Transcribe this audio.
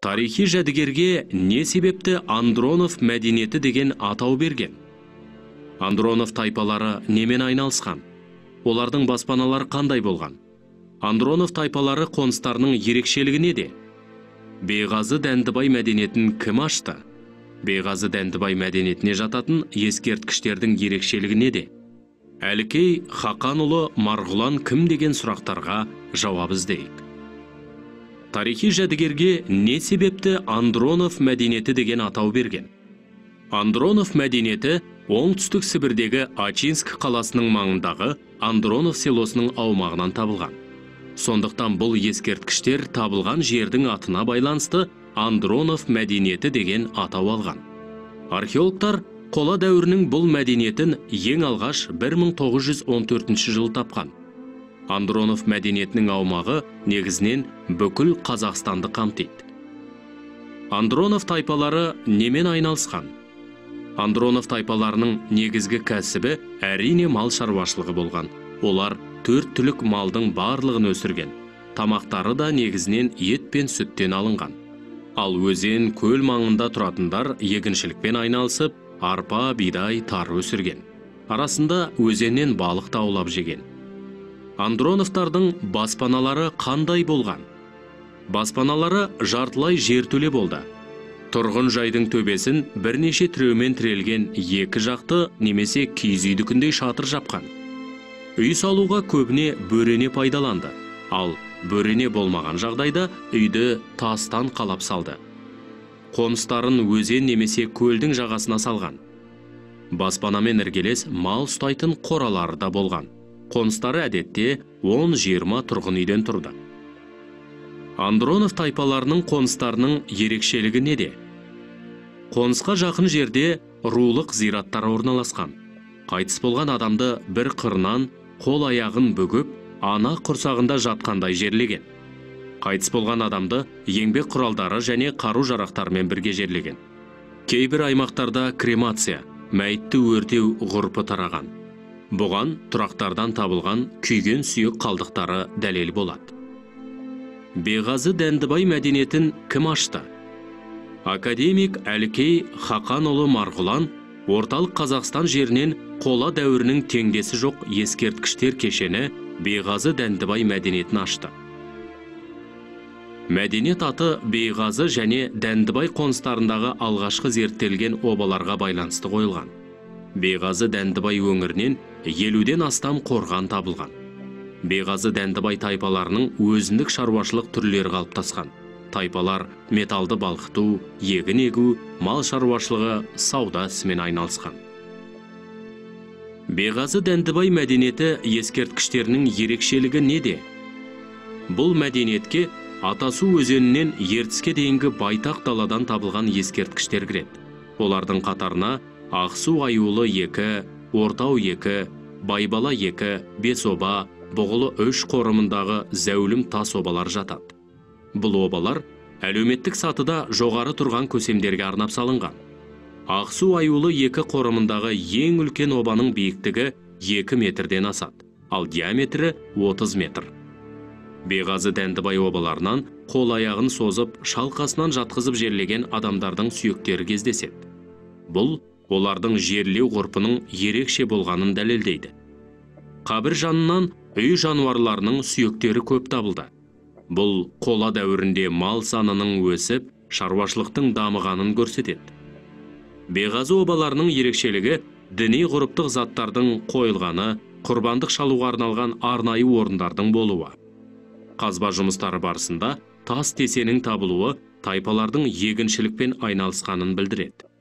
Тарихи жәдігерге не себепті Андронов мәдениеті деген атау берген? Андронов тайпалары немен айналысқан? Олардың баспаналары қандай болған? Андронов тайпалары қоныстарының ерекшелігі неде? Бейғазы Дәндібай мәдениетін кім ашты? Бейғазы Дәндібай мәдениетіне жататын ескерткіштердің ерекшелігі неде? Әлкей Хақанұлы Марғұлан кім деген сұрақтарға жауап іздейік. Тарихи жәдігерге не себепті Андронов мәдениеті деген атау берген? Андронов мәдениеті оңтүстік Сібірдегі Ачинск қаласының маңындағы Андронов селосының аумағынан табылған. Сондықтан бұл ескерткіштер табылған жердің атына байланысты Андронов мәдениеті деген атау алған. Археологтар қола дәуірінің бұл мәдениетін ең алғаш 1914 жылы тапқан. Андронов мәдениетінің аумағы негізінен бүкіл Қазақстанды қамтиды. Андронов тайпалары немен айналысқан? Андронов тайпаларының негізгі кәсібі әрине мал шаруашылығы болған. Олар 4 түлік малдың барлығын өсірген. Тамақтары да негізінен ет пен сүттен алынған. Ал өзен, көл маңында тұратындар егіншілікпен айналысып, арпа, бидай, тары өсірген. Арасында өзеннен балық та аулап жеген. Андроновтардың баспаналары қандай болған? Баспаналары жартылай жертөле болды. Тұрғын жайдың төбесін бірнеше тіреумен тірелген екі жақты немесе киіз үйдікіндей шатыр жапқан. Үй салуға көбіне бөрене пайдаланды, ал бөрене болмаған жағдайда үйді тастан қалап салды. Қоныстарын өзен немесе көлдің жағасына салған. Баспанамен іргелес мал ұстайтын қоралары да болған. Қоныстары әдетте 10-20 тұрғын үйден тұрды. Андронов тайпаларының қоныстарының ерекшелігі неде? Қонысқа жақын жерде рулық зираттар орналасқан. Қайтыс болған адамды бір қырынан қол аяғын бүгіп, ана құрсағында жатқандай жерлеген. Қайтыс болған адамды еңбек құралдары және қару-жарақтармен бірге жерлеген. Кейбір аймақтарда кремация, мәйітті өртеу ғұрпы тараған. Бұған тұрақтардан табылған күйген сүйек қалдықтары дәлел болады. Бейғазы Дәндібай мәдениетін кім ашты? Академик Әлкей Хақанұлы Марғұлан орталық Қазақстан жерінен қола дәуірінің теңдесі жоқ ескерткіштер кешені Бейғазы Дәндібай мәдениетін ашты. Мәдениет аты Бейғазы және Дәндібай қоныстарындағы алғашқы зерттелген обаларға байланысты қойылған. Бейғазы Дәндібай өңірінен 50-ден астам қорған табылған. Бейғазы Дәндібай тайпаларының өзіндік шаруашылық түрлері қалыптасқан. Тайпалар металды балқыту, егін егу, мал шаруашылығы, сауда ісімен айналысқан. Бейғазы Дәндібай мәдениеті ескерткіштерінің ерекшелігі неде? Бұл мәдениетке Атасу өзенінен Ертіске дейінгі байтақ даладан табылған ескерткіштер кіреді. Олардың қатарына Ақсу аюлы 2, Ортау 2, Байбала 2, Бесоба, Бұғылы 3 қорымындағы зәулім тас обалар жатады. Бұл обалар әлеуметтік сатыда жоғары тұрған көсемдерге арнап салынған. Ақсу аюлы 2 қорымындағы ең үлкен обаның биіктігі 2 метрден асады, ал диаметрі 30 метр. Бейғазы Дәндібай обаларынан қол аяғын созып, шалқасынан жатқызып жерлеген адамдардың сүйектері кездеседі. Бұл олардың жерлеу ғұрпының ерекше болғанын дәлелдейді. Қабір жанынан үй жануарларының сүйектері көп табылды. Бұл қола дәуірінде мал санының өсіп, шаруашылықтың дамығанын көрсетеді. Бейғазы обаларының ерекшелігі діни ғұрыптық заттардың қойылғаны, құрбандық шалуға арналған арнайы орындардың болуы. Қазба жұмыстары барысында тас тесенің табылуы тайпалардың егіншілікпен айналысқанын білдіреді.